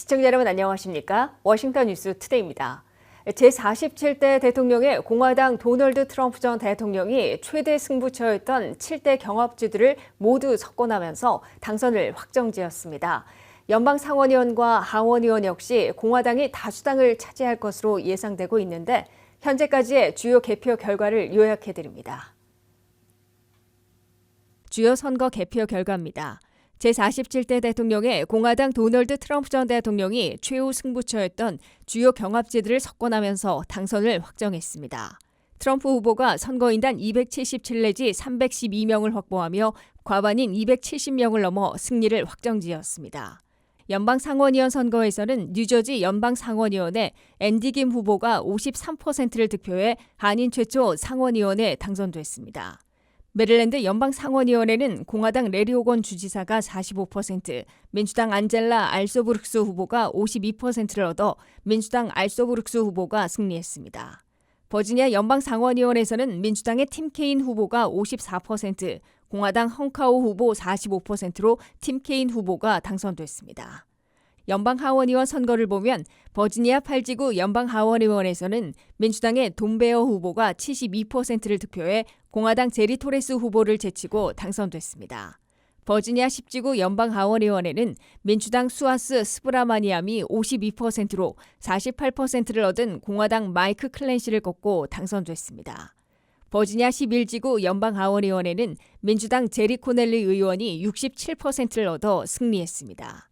시청자 여러분 안녕하십니까? 워싱턴 뉴스 투데이입니다. 제47대 대통령의 공화당 도널드 트럼프 전 대통령이 최대 승부처였던 7대 경합주들을 모두 석권하면서 당선을 확정지었습니다. 연방 상원의원과 하원의원 역시 공화당이 다수당을 차지할 것으로 예상되고 있는데 현재까지의 주요 개표 결과를 요약해드립니다. 주요 선거 개표 결과입니다. 제47대 대통령의 공화당 도널드 트럼프 전 대통령이 최후 승부처였던 주요 경합지들을 석권하면서 당선을 확정했습니다. 트럼프 후보가 선거인단 277 내지 312명을 확보하며 과반인 270명을 넘어 승리를 확정지었습니다. 연방 상원의원 선거에서는 뉴저지 연방 상원의원의 앤디 김 후보가 53%를 득표해 한인 최초 상원의원에 당선됐습니다. 메릴랜드 연방 상원의원에는 공화당 레리 호건 주지사가 45%, 민주당 안젤라 알소브룩스 후보가 52%를 얻어 민주당 알소브룩스 후보가 승리했습니다. 버지니아 연방 상원의원에서는 민주당의 팀 케인 후보가 54%, 공화당 헝카오 후보 45%로 팀 케인 후보가 당선됐습니다. 연방 하원의원 선거를 보면 버지니아 8지구 연방 하원의원에서는 민주당의 돈 베어 후보가 72%를 득표해 공화당 제리 토레스 후보를 제치고 당선됐습니다. 버지니아 10지구 연방 하원의원에는 민주당 수아스 스브라마니암이 52%로 48%를 얻은 공화당 마이크 클랜시를 꺾고 당선됐습니다. 버지니아 11지구 연방 하원의원에는 민주당 제리 코넬리 의원이 67%를 얻어 승리했습니다.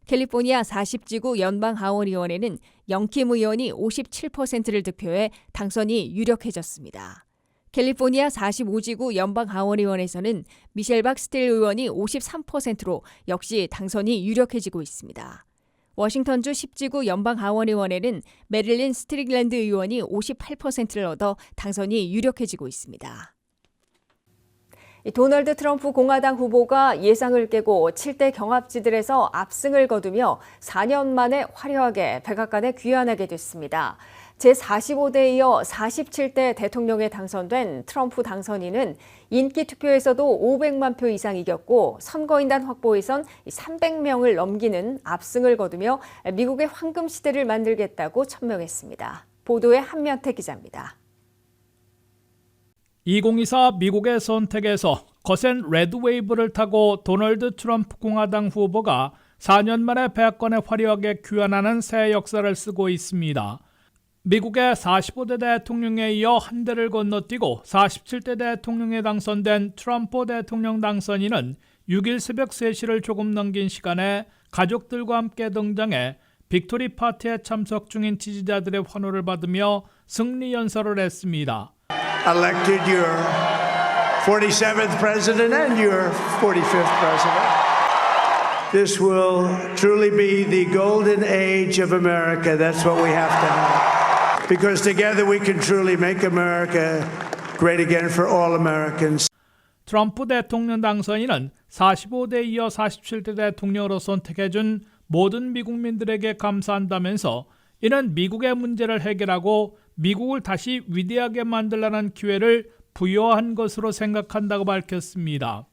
캘리포니아 40지구 연방 하원의원에는 영킴 의원이 57%를 득표해 당선이 유력해졌습니다. 캘리포니아 45지구 연방 하원의원에서는 미셸 박스틸 의원이 53%로 역시 당선이 유력해지고 있습니다. 워싱턴주 10지구 연방 하원의원에는 메릴린 스트릭랜드 의원이 58%를 얻어 당선이 유력해지고 있습니다. 도널드 트럼프 공화당 후보가 예상을 깨고 7대 경합지들에서 압승을 거두며 4년 만에 화려하게 백악관에 귀환하게 됐습니다. 제45대에 이어 47대 대통령에 당선된 트럼프 당선인은 인기 투표에서도 500만 표 이상 이겼고 선거인단 확보에선 300명을 넘기는 압승을 거두며 미국의 황금 시대를 만들겠다고 천명했습니다. 보도에 한면태 기자입니다. 2024 미국의 선택에서 거센 레드웨이브를 타고 도널드 트럼프 공화당 후보가 4년 만에 백악관에 화려하게 귀환하는 새 역사를 쓰고 있습니다. 미국의 45대 대통령에 이어 한 대를 건너뛰고 47대 대통령에 당선된 트럼프 대통령 당선인은 6일 새벽 3시를 조금 넘긴 시간에 가족들과 함께 등장해 빅토리 파티에 참석 중인 지지자들의 환호를 받으며 승리 연설을 했습니다. Elected your 47th president and your 45th president. This will truly be the golden age of America. That's what we have to have. Because together we can truly make America great again for all Americans. 트럼프 대통령 당선인은 45대에 이어 47대 대통령으로 선택해준 모든 미국민들에게 감사한다면서 이는 미국의 문제를 해결하고 미국을 다시 위대하게 만들라는 기회를 부여한 것으로 생각한다고 밝혔습니다.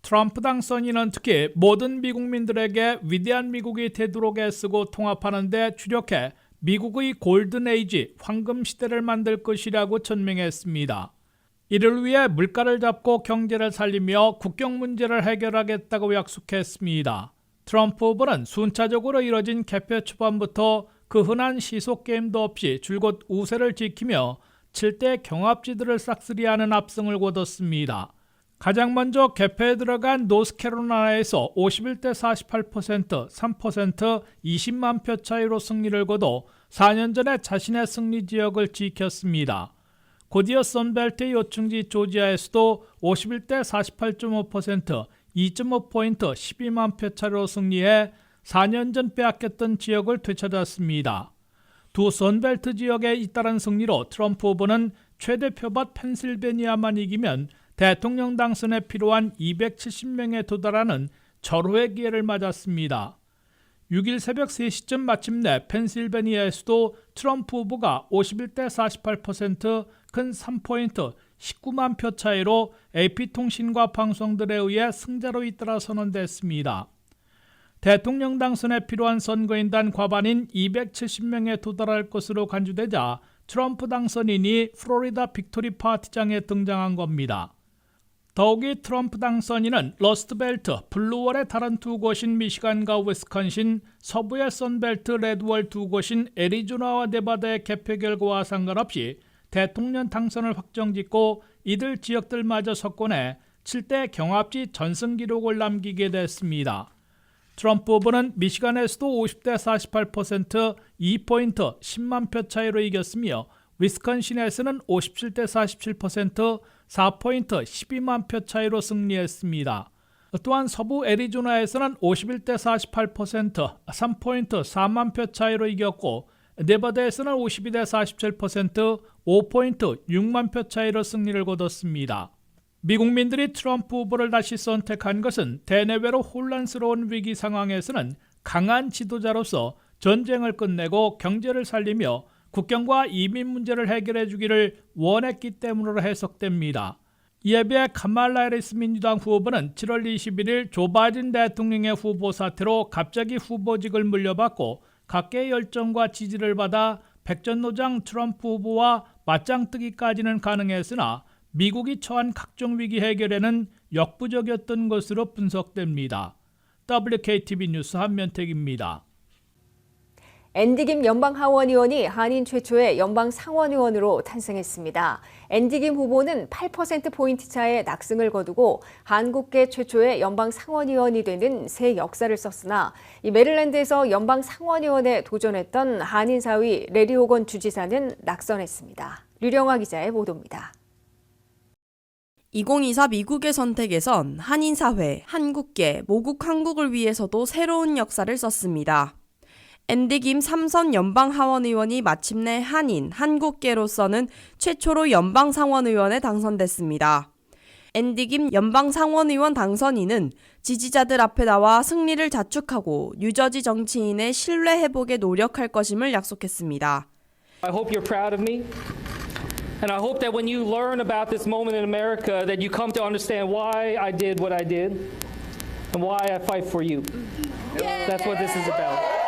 트럼프 당선인은 특히 모든 미국민들에게 위대한 미국이 되도록 애쓰고 통합하는 데 주력해 미국의 골든 에이지, 황금 시대를 만들 것이라고 천명했습니다. 이를 위해 물가를 잡고 경제를 살리며 국경 문제를 해결하겠다고 약속했습니다. 트럼프 후보는 순차적으로 이뤄진 개표 초반부터 그 흔한 시속 게임도 없이 줄곧 우세를 지키며 7대 경합지들을 싹쓸이하는 압승을 거뒀습니다. 가장 먼저 개표에 들어간 노스캐롤라이나에서 51대 48%, 3%, 20만 표 차이로 승리를 거둬 4년 전에 자신의 승리 지역을 지켰습니다. 곧이어 선벨트의 요충지 조지아에서도 51대 48.5%, 2.5포인트, 12만 표 차이로 승리해 4년 전 빼앗겼던 지역을 되찾았습니다. 두 선벨트 지역에 잇따른 승리로 트럼프 후보는 최대 표밭 펜실베니아만 이기면 대통령 당선에 필요한 270명에 도달하는 절호의 기회를 맞았습니다. 6일 새벽 3시쯤 마침내 펜실베니아에서도 트럼프 후보가 51대 48%, 큰 3포인트, 19만 표 차이로 AP통신과 방송들에 의해 승자로 잇따라 선언됐습니다. 대통령 당선에 필요한 선거인단 과반인 270명에 도달할 것으로 간주되자 트럼프 당선인이 플로리다 빅토리 파티장에 등장한 겁니다. 더욱이 트럼프 당선인은 러스트벨트, 블루월의 다른 두 곳인 미시간과 위스콘신, 서부의 선벨트, 레드월 두 곳인 애리조나와 네바다의 개표 결과와 상관없이 대통령 당선을 확정짓고 이들 지역들마저 석권해 7대 경합지 전승 기록을 남기게 됐습니다. 트럼프 후보는 미시간에서도 50대 48%, 2포인트 10만 표 차이로 이겼으며 위스콘신에서는 57대 47%, 4포인트 12만 표 차이로 승리했습니다. 또한 서부 애리조나에서는 51대 48%, 3포인트 4만 표 차이로 이겼고 네바다에서는 52대 47%, 5포인트 6만 표 차이로 승리를 거뒀습니다. 미국민들이 트럼프 후보를 다시 선택한 것은 대내외로 혼란스러운 위기 상황에서는 강한 지도자로서 전쟁을 끝내고 경제를 살리며 국경과 이민 문제를 해결해 주기를 원했기 때문으로 해석됩니다. 이에 비해 카말라 해리스 민주당 후보는 7월 21일 조 바이든 대통령의 후보 사태로 갑자기 후보직을 물려받고 각계의 열정과 지지를 받아 백전노장 트럼프 후보와 맞짱뜨기까지는 가능했으나 미국이 처한 각종 위기 해결에는 역부족이었던 것으로 분석됩니다. WKTV 뉴스 한면택입니다. 앤디 김 연방하원의원이 한인 최초의 연방상원의원으로 탄생했습니다. 앤디 김 후보는 8%포인트 차의 낙승을 거두고 한국계 최초의 연방상원의원이 되는 새 역사를 썼으나 이 메릴랜드에서 연방상원의원에 도전했던 한인 사위 레리 호건 주지사는 낙선했습니다. 류령화 기자의 보도입니다. 2024 미국의 선택에선 한인사회, 한국계, 모국 한국을 위해서도 새로운 역사를 썼습니다. 앤디 김 3선 연방하원의원이 마침내 한인, 한국계로서는 최초로 연방상원의원에 당선됐습니다. 앤디 김 연방상원의원 당선인은 지지자들 앞에 나와 승리를 자축하고 뉴저지 정치인의 신뢰 회복에 노력할 것임을 약속했습니다. I hope you're proud of me. And I hope that when you learn about this moment in America that you come to understand why I did what I did and why I fight for you. That's what this is about.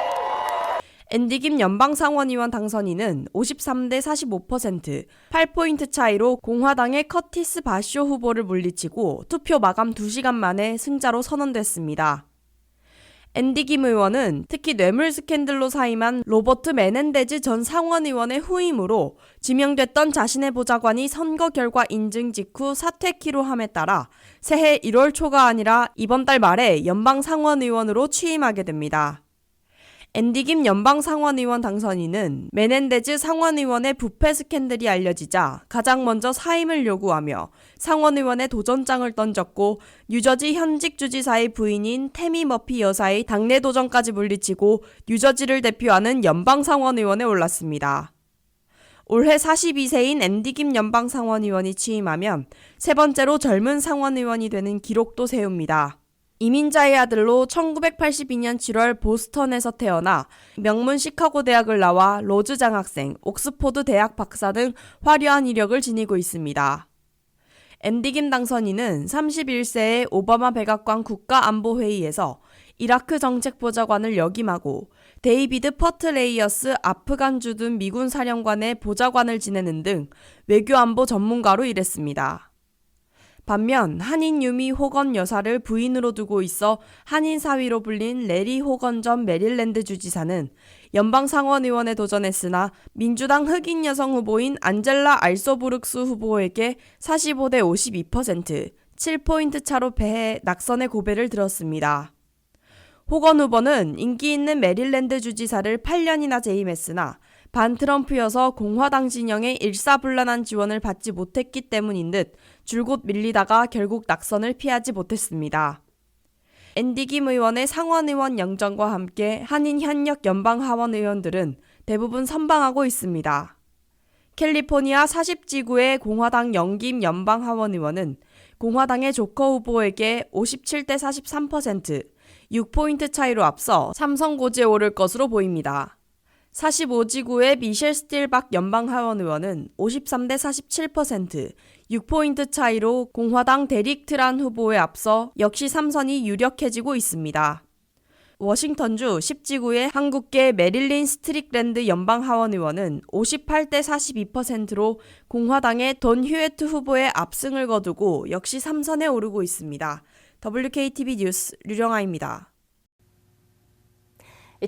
앤디 김 연방상원의원 당선인은 53대 45%, 8포인트 차이로 공화당의 커티스 바쇼 후보를 물리치고 투표 마감 2시간 만에 승자로 선언됐습니다. 앤디 김 의원은 특히 뇌물 스캔들로 사임한 로버트 메넨데즈 전 상원의원의 후임으로 지명됐던 자신의 보좌관이 선거 결과 인증 직후 사퇴키로 함에 따라 새해 1월 초가 아니라 이번 달 말에 연방상원의원으로 취임하게 됩니다. 앤디 김 연방상원의원 당선인은 메넨데즈 상원의원의 부패 스캔들이 알려지자 가장 먼저 사임을 요구하며 상원의원의 도전장을 던졌고 뉴저지 현직 주지사의 부인인 태미 머피 여사의 당내 도전까지 물리치고 뉴저지를 대표하는 연방상원의원에 올랐습니다. 올해 42세인 앤디 김 연방상원의원이 취임하면 세 번째로 젊은 상원의원이 되는 기록도 세웁니다. 이민자의 아들로 1982년 7월 보스턴에서 태어나 명문 시카고 대학을 나와 로즈 장학생, 옥스포드 대학 박사 등 화려한 이력을 지니고 있습니다. 앤디 김 당선인은 31세에 오바마 백악관 국가안보회의에서 이라크 정책보좌관을 역임하고 데이비드 퍼트레이어스 아프간 주둔 미군 사령관의 보좌관을 지내는 등 외교안보 전문가로 일했습니다. 반면 한인 유미 호건 여사를 부인으로 두고 있어 한인 사위로 불린 레리 호건 전 메릴랜드 주지사는 연방상원의원에 도전했으나 민주당 흑인 여성 후보인 안젤라 알소부룩스 후보에게 45대 52%, 7포인트 차로 패해 낙선의 고배를 들었습니다. 호건 후보는 인기 있는 메릴랜드 주지사를 8년이나 재임했으나 반트럼프여서 공화당 진영의 일사불란한 지원을 받지 못했기 때문인 듯 줄곧 밀리다가 결국 낙선을 피하지 못했습니다. 앤디 김 의원의 상원의원 영전과 함께 한인 현역 연방하원 의원들은 대부분 선방하고 있습니다. 캘리포니아 40지구의 공화당 영김 연방하원 의원은 공화당의 조커 후보에게 57대 43%, 6포인트 차이로 앞서 3선고지에 오를 것으로 보입니다. 45지구의 미셸 스틸박 연방하원 의원은 53대 47%, 6포인트 차이로 공화당 데릭 트란 후보에 앞서 역시 3선이 유력해지고 있습니다. 워싱턴주 10지구의 한국계 메릴린 스트릭랜드 연방하원 의원은 58대 42%로 공화당의 돈 휴에트 후보의 압승을 거두고 역시 3선에 오르고 있습니다. WKTV 뉴스 류령아입니다.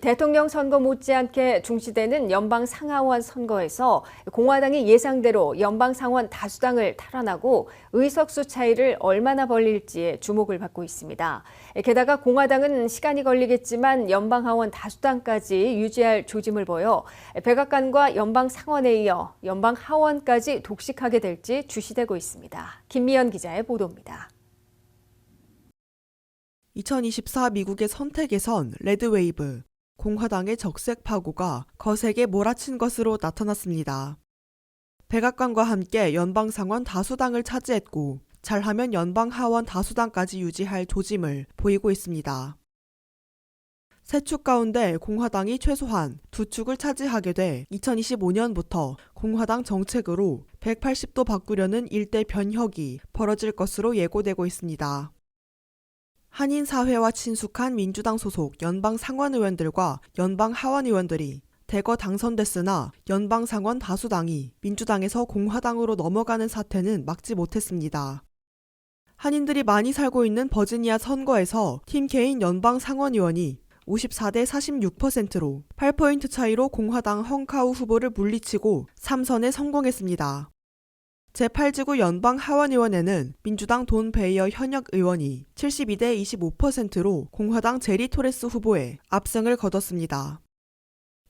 대통령 선거 못지않게 중시되는 연방 상하원 선거에서 공화당이 예상대로 연방 상원 다수당을 탈환하고 의석수 차이를 얼마나 벌릴지에 주목을 받고 있습니다. 게다가 공화당은 시간이 걸리겠지만 연방 하원 다수당까지 유지할 조짐을 보여 백악관과 연방 상원에 이어 연방 하원까지 독식하게 될지 주시되고 있습니다. 김미연 기자의 보도입니다. 2024 미국의 선택에선 레드웨이브, 공화당의 적색 파고가 거세게 몰아친 것으로 나타났습니다. 백악관과 함께 연방 상원 다수당을 차지했고 잘하면 연방 하원 다수당까지 유지할 조짐을 보이고 있습니다. 세 축 가운데 공화당이 최소한 두 축을 차지하게 돼 2025년부터 공화당 정책으로 180도 바꾸려는 일대 변혁이 벌어질 것으로 예고되고 있습니다. 한인 사회와 친숙한 민주당 소속 연방 상원 의원들과 연방 하원 의원들이 대거 당선됐으나 연방 상원 다수당이 민주당에서 공화당으로 넘어가는 사태는 막지 못했습니다. 한인들이 많이 살고 있는 버지니아 선거에서 팀 케인 연방 상원 의원이 54대 46%로 8포인트 차이로 공화당 헝카우 후보를 물리치고 3선에 성공했습니다. 제8지구 연방 하원의원에는 민주당 돈 베이어 현역 의원이 72대 25%로 공화당 제리 토레스 후보에 압승을 거뒀습니다.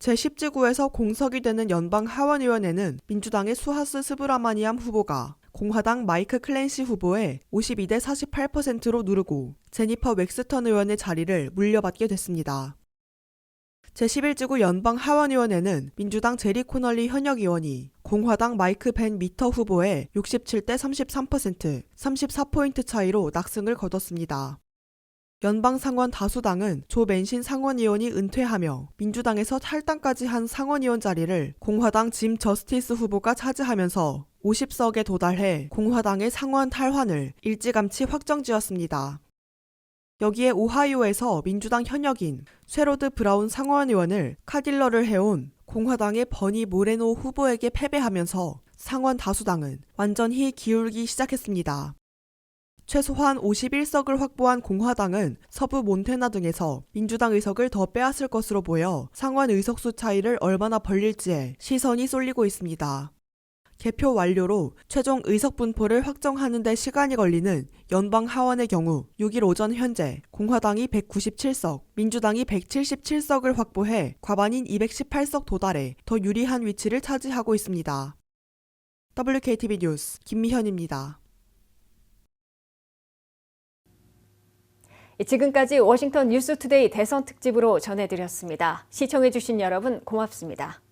제10지구에서 공석이 되는 연방 하원의원에는 민주당의 수하스 스브라마니암 후보가 공화당 마이크 클랜시 후보에 52대 48%로 누르고 제니퍼 웩스턴 의원의 자리를 물려받게 됐습니다. 제11지구 연방 하원의원에는 민주당 제리 코널리 현역 의원이 공화당 마이크 벤 미터 후보에 67대 33%, 34포인트 차이로 낙승을 거뒀습니다. 연방 상원 다수당은 조 맨신 상원의원이 은퇴하며 민주당에서 탈당까지 한 상원의원 자리를 공화당 짐 저스티스 후보가 차지하면서 50석에 도달해 공화당의 상원 탈환을 일찌감치 확정지었습니다. 여기에 오하이오에서 민주당 현역인 쉐로드 브라운 상원의원을 카딜러를 해온 공화당의 버니 모레노 후보에게 패배하면서 상원 다수당은 완전히 기울기 시작했습니다. 최소한 51석을 확보한 공화당은 서부 몬태나 등에서 민주당 의석을 더 빼앗을 것으로 보여 상원 의석수 차이를 얼마나 벌릴지에 시선이 쏠리고 있습니다. 개표 완료로 최종 의석 분포를 확정하는 데 시간이 걸리는 연방 하원의 경우 6일 오전 현재 공화당이 197석, 민주당이 177석을 확보해 과반인 218석 도달해 더 유리한 위치를 차지하고 있습니다. WKTV 뉴스 김미현입니다. 지금까지 워싱턴 뉴스투데이 대선 특집으로 전해드렸습니다. 시청해주신 여러분 고맙습니다.